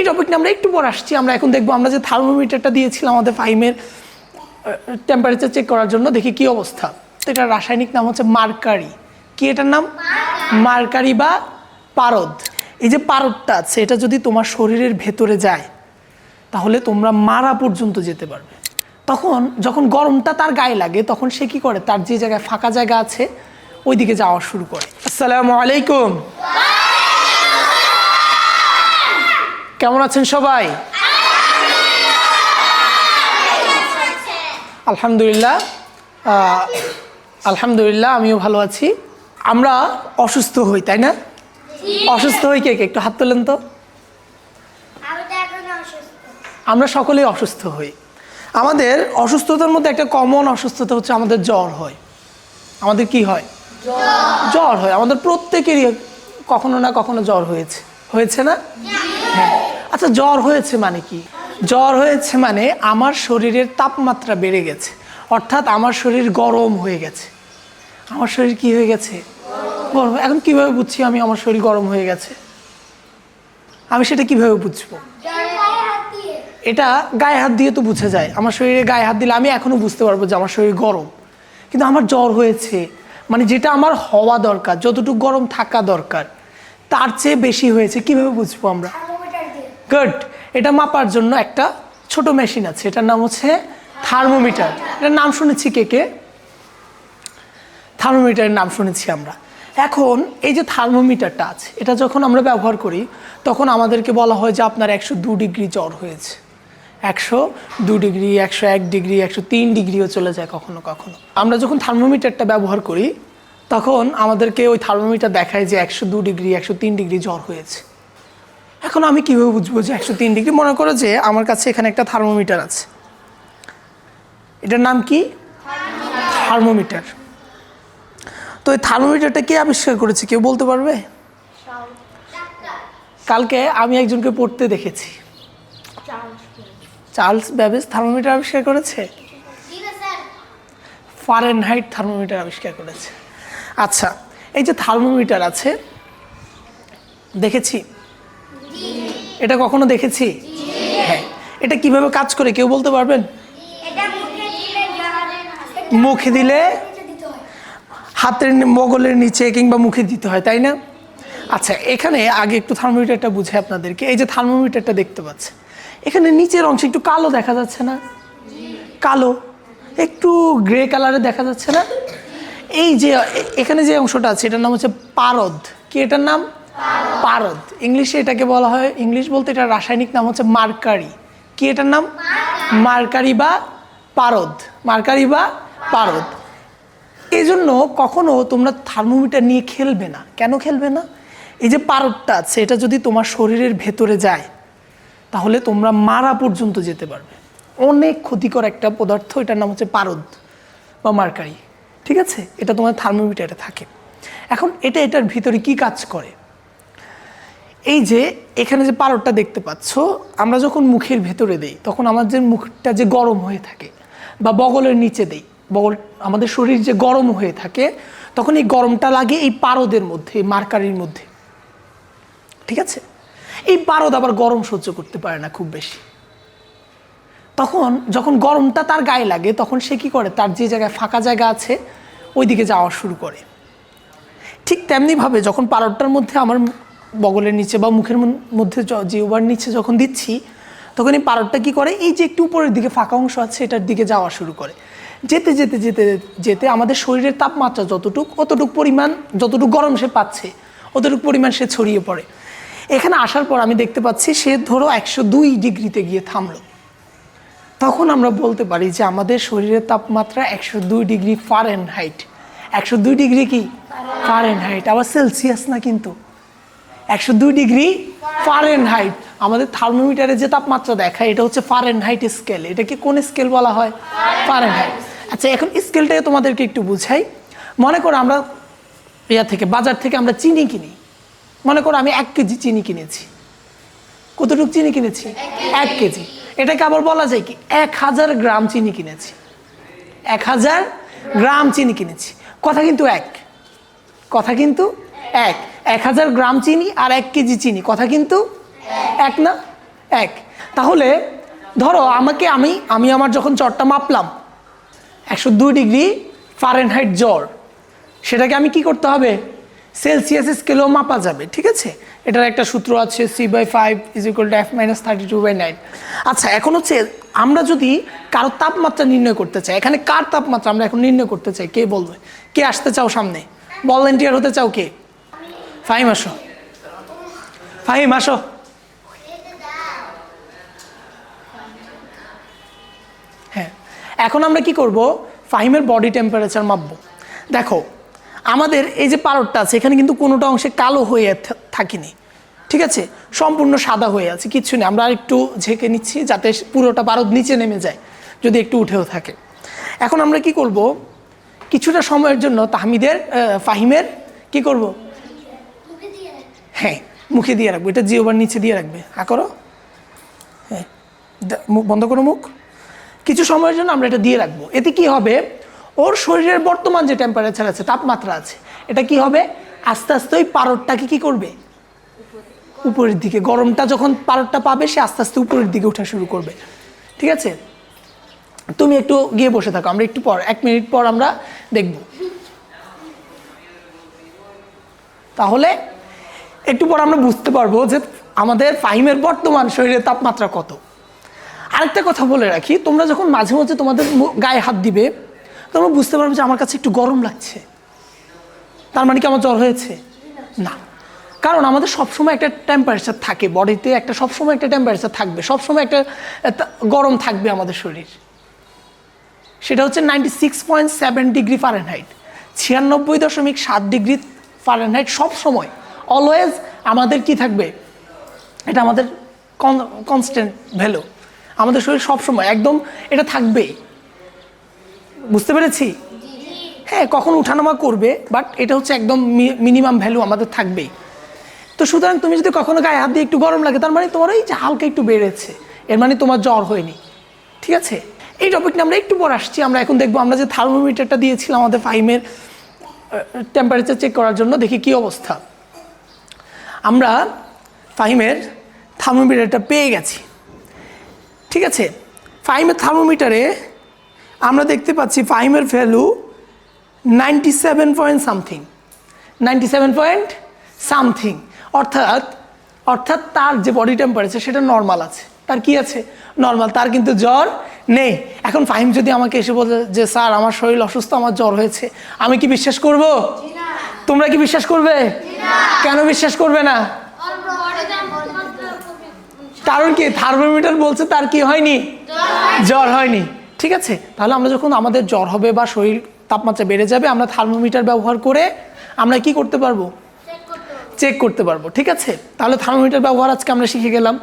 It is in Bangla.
এই টপিকটা আমরা একটু পর আসছি। আমরা এখন দেখবো আমরা যে থার্মোমিটারটা দিয়েছিলাম আমাদের ফাইমের টেম্পারেচার চেক করার জন্য, দেখি কি অবস্থা। তো এটার রাসায়নিক নাম হচ্ছে মার্কারি। কি এটার নাম? মার্কারি বা পারদ। এই যে পারদটা আছে, এটা যদি তোমার শরীরের ভেতরে যায় তাহলে তোমরা মারা পর্যন্ত যেতে পারবে। তখন যখন গরমটা তার গায়ে লাগে তখন সে কি করে, তার যে জায়গায় ফাঁকা জায়গা আছে ওই দিকে যাওয়া শুরু করে। আসসালামু আলাইকুম, কেমন আছেন সবাই? আলহামদুলিল্লাহ, আলহামদুলিল্লাহ আমিও ভালো আছি। আমরা অসুস্থ হই, তাই না? অসুস্থ হই কে কে? একটু হাত তোলেন তো। আমরা সকলেই অসুস্থ হই। আমাদের অসুস্থতার মধ্যে একটা কমন অসুস্থতা হচ্ছে আমাদের জ্বর হয়। আমাদের কি হয়? জ্বর হয়। আমাদের প্রত্যেকেরই কখনো না কখনো জ্বর হয়েছে, হয়েছে না? হ্যাঁ। আচ্ছা, জ্বর হয়েছে মানে কি? জ্বর হয়েছে মানে আমার শরীরের তাপমাত্রা বেড়ে গেছে, অর্থাৎ আমার শরীর গরম হয়ে গেছে। আমার শরীর কি হয়ে গেছে? গরম। এখন কিভাবে বুঝছি আমি আমার শরীর গরম হয়ে গেছে? আমি সেটা কিভাবে বুঝবো? এটা গায়ে হাত দিয়ে তো বুঝে যায়। আমার শরীরে গায়ে হাত দিলে আমি এখনো বুঝতে পারবো যে আমার শরীর গরম। কিন্তু আমার জ্বর হয়েছে মানে যেটা আমার হওয়া দরকার, যতটুকু গরম থাকা দরকার তার চেয়ে বেশি হয়েছে, কিভাবে বুঝবো আমরা? গুড। এটা মাপার জন্য একটা ছোট মেশিন আছে, এটার নাম হচ্ছে থার্মোমিটার। এটার নাম শুনেছি কে কে? থার্মোমিটারের নাম শুনেছি আমরা। এখন এই যে থার্মোমিটারটা আছে, এটা যখন আমরা ব্যবহার করি তখন আমাদেরকে বলা হয় যে আপনার 102 ডিগ্রি জ্বর হয়েছে। 102 ডিগ্রি, 101 ডিগ্রি, 103 ডিগ্রিও চলে যায় কখনো কখনো। আমরা যখন থার্মোমিটারটা ব্যবহার করি তখন আমাদেরকে ওই থার্মোমিটার দেখায় যে 102 ডিগ্রি, 103 ডিগ্রি জ্বর হয়েছে। এখন আমি কীভাবে বুঝবো যে 103 ডিগ্রি? মনে করো যে আমার কাছে এখানে একটা থার্মোমিটার আছে, এটার নাম কি? থার্মোমিটার। তো এই থার্মোমিটারটা কে আবিষ্কার করেছে কেউ বলতে পারবে? কালকে আমি একজনকে পড়তে দেখেছি, চার্লস ব্যাবেজ থার্মোমিটার আবিষ্কার করেছে, ফারেনহাইট থার্মোমিটার আবিষ্কার করেছে। আচ্ছা, এই যে থার্মোমিটার আছে দেখেছি, এটা কখনো দেখেছি? হ্যাঁ। এটা কিভাবে কাজ করে কেউ বলতে পারবেন? মুখে দিলে, হাতের বগলের নিচে কিংবা মুখে দিতে হয়, তাই না? আচ্ছা, এখানে আগে একটু থার্মোমিটারটা বুঝে আপনাদেরকে। এই যে থার্মোমিটারটা দেখতে পাচ্ছেন, এখানে নিচের অংশে একটু কালো দেখা যাচ্ছে না? কালো, একটু গ্রে কালারে দেখা যাচ্ছে না? এই যে এখানে যে অংশটা আছে এটার নাম হচ্ছে পারদ। কি এটার নাম? পারদ। ইংলিশে এটাকে বলা হয়, ইংলিশ বলতে এটার রাসায়নিক নাম হচ্ছে মার্কারি। কি এটার নাম? মার্কারি বা পারদ। মার্কারি বা পারদ। এই জন্য কখনো তোমরা থার্মোমিটার নিয়ে খেলবে না। কেন খেলবে না? এই যে পারদটা আছে, এটা যদি তোমার শরীরের ভেতরে যায় তাহলে তোমরা মারা পর্যন্ত যেতে পারবে। অনেক ক্ষতিকর একটা পদার্থ, এটার নাম হচ্ছে পারদ বা মার্কারি। ঠিক আছে? এটা তোমার থার্মোমিটারে থাকে। এখন এটার ভিতরে কি কাজ করে? এই যে এখানে যে পারদটা দেখতে পাচ্ছ, আমরা যখন মুখের ভেতরে দেই তখন আমাদের মুখটা যে গরম হয়ে থাকে, বা বগলের নিচে দেই, বগল, আমাদের শরীর যে গরম হয়ে থাকে তখন এই গরমটা লাগে এই পারদের মধ্যে, মার্কারির মধ্যে। ঠিক আছে? এই পারদ আবার গরম সহ্য করতে পারে না খুব বেশি। তখন যখন গরমটা তার গায়ে লাগে তখন সে কি করে, তার যে জায়গায় ফাঁকা জায়গা আছে ওই দিকে যাওয়া শুরু করে। ঠিক তেমনিভাবে যখন পারদটার মধ্যে আমার বগলের নিচে বা মুখের মধ্যে জিহ্বার নিচে যখন দিচ্ছি তখন এই পারদটা কি করে, এই যে একটু উপরের দিকে ফাঁকা অংশ আছে এটার দিকে যাওয়া শুরু করে। যেতে যেতে যেতে যেতে আমাদের শরীরের তাপমাত্রা অতটুকু পরিমাণ, যতটুকু গরম সে পাচ্ছে অতটুকু পরিমাণ সে ছড়িয়ে পড়ে। এখানে আসার পর আমি দেখতে পাচ্ছি সে ধরো 102 ডিগ্রিতে গিয়ে থামলো। তখন আমরা বলতে পারি যে আমাদের শরীরের তাপমাত্রা 102 ডিগ্রি ফারেনহাইট। 102 ডিগ্রি কি? ফারেনহাইট, আবার সেলসিয়াস না কিন্তু। 102 ডিগ্রি ফারেনহাইট। আমাদের থার্মোমিটারে যে তাপমাত্রা দেখায় এটা হচ্ছে ফারেনহাইট স্কেল। এটাকে কোন স্কেল বলা হয়? ফারেনহাইট। আচ্ছা, এখন স্কেলটাকে তোমাদেরকে একটু বুঝাই। মনে করো আমরা বাজার থেকে আমরা চিনি কিনি। মনে করো আমি 1 কেজি চিনি কিনেছি। কতটুকু চিনি কিনেছি? 1 কেজি। এটাকে আবার বলা যায় কি 1000 গ্রাম চিনি কিনেছি। 1000 গ্রাম চিনি কিনেছি। কথা কিন্তু এক, কথা কিন্তু এক। 1000 গ্রাম চিনি আর 1 কেজি চিনি, কথা কিন্তু এক না? 1। তাহলে ধরো আমি আমার যখন জ্বরটা মাপলাম 102 ডিগ্রি ফারেনহাইট জ্বর, সেটাকে আমি কি করতে হবে, সেলসিয়াস স্কেলেও মাপা যাবে, ঠিক আছে। এটার একটা সূত্র আছে C/5 = F - 32/9। আচ্ছা, এখন হচ্ছে আমরা যদি কারো তাপমাত্রা নির্ণয় করতে চাই, এখানে কার তাপমাত্রা আমরা এখন নির্ণয় করতে চাই, কে বলবে? কে আসতে চাও সামনে, ভলান্টিয়ার হতে চাও কে? ফাহিম আসো, ফাহিম আসো। হ্যাঁ, এখন আমরা কি করব, ফাহিমের বডি টেম্পারেচার মাপবো। দেখো আমাদের এই যে পারদটা আছে এখানে কিন্তু কোনোটা অংশে কালো হয়ে থাকিনি, ঠিক আছে, সম্পূর্ণ সাদা হয়ে আছে, কিচ্ছু নেই। আমরা একটু ঝেঁকে নিচ্ছি যাতে পুরোটা পারদ নিচে নেমে যায় যদি একটু উঠেও থাকে। এখন আমরা কি করব, কিছুটা সময়ের জন্য ফাহিমের কি করব, হ্যাঁ মুখে দিয়ে রাখবো, এটা জিওবার নিচে দিয়ে রাখবে, করো, হ্যাঁ মুখ বন্ধ করো মুখ। কিছু সময়ের জন্য আমরা এটা দিয়ে রাখবো। এতে কি হবে, ওর শরীরের বর্তমান যে টেম্পারেচার আছে, তাপমাত্রা আছে, এটা কি হবে, আস্তে আস্তে ওই পারদটাকে কি করবে, উপরের দিকে, গরমটা যখন পারদটা পাবে সে আস্তে আস্তে উপরের দিকে ওঠা শুরু করবে, ঠিক আছে। তুমি একটু গিয়ে বসে থাকো, আমরা একটু পর 1 মিনিট পর আমরা দেখব। তাহলে একটু পর আমরা বুঝতে পারবো যে আমাদের ফাহিমের বর্তমান শরীরের তাপমাত্রা কত। আরেকটা কথা বলে রাখি, তোমরা যখন মাঝে মাঝে তোমাদের গায়ে হাত দিবে, তোমরা বুঝতে পারবে যে আমার কাছে একটু গরম লাগছে, তার মানে কি আমার জ্বর হয়েছে? না, কারণ আমাদের সবসময় একটা টেম্পারেচার থাকে বডিতে, সবসময় একটা টেম্পারেচার থাকবে, সবসময় একটা গরম থাকবে আমাদের শরীর, সেটা হচ্ছে 96.7 ডিগ্রি ফারেনহাইট, 96.7 ডিগ্রি ফারেনহাইট সবসময়, অলওয়েজ আমাদের কি থাকবে, এটা আমাদের কনস্ট্যান্ট ভ্যালু, আমাদের শরীর সবসময় একদম এটা থাকবেই। বুঝতে পেরেছি? হ্যাঁ, কখন উঠানামা করবে, বাট এটা হচ্ছে একদম মিনিমাম ভ্যালু আমাদের থাকবেই। তো সুতরাং তুমি যদি কখনো গায়ে হাত দিয়ে একটু গরম লাগে, তার মানে তোমার এই যে হালকা একটু বেড়েছে, এর মানে তোমার জ্বর হয়নি, ঠিক আছে। এই টপিক নিয়ে আমরা একটু পর আসছি। আমরা এখন দেখবো, আমরা যে থার্মোমিটারটা দিয়েছিলাম আমাদের ফাহিমের টেম্পারেচার চেক করার জন্য, দেখি কি অবস্থা। আমরা ফাহিমের থার্মোমিটারটা পেয়ে গেছি, ঠিক আছে। ফাহিমের থার্মোমিটারে আমরা দেখতে পাচ্ছি ফাহিমের value 97 point something, 97 point something, অর্থাৎ তার যে বডি টেম্পারেচার সেটা নর্মাল আছে। তার কি আছে? নর্মাল, তার কিন্তু জ্বর নেই। এখন ফাহিম যদি আমাকে এসে বলে যে স্যার আমার শরীর অসুস্থ, আমার জ্বর হয়েছে, আমি কি বিশ্বাস করব? তোমরা কি বিশ্বাস করবে? কেন বিশ্বাস করবে না? কারণ কি, থার্মোমিটার বলছে তার কি হয়নি, জ্বর হয়নি, ঠিক আছে। তাহলে আমরা যখন আমাদের জ্বর হবে বা শরীর তাপমাত্রা বেড়ে যাবে, আমরা থার্মোমিটার ব্যবহার করে আমরা কি করতে পারবো, চেক করতে পারবো, ঠিক আছে। তাহলে থার্মোমিটার ব্যবহার আজকে আমরা শিখে গেলাম।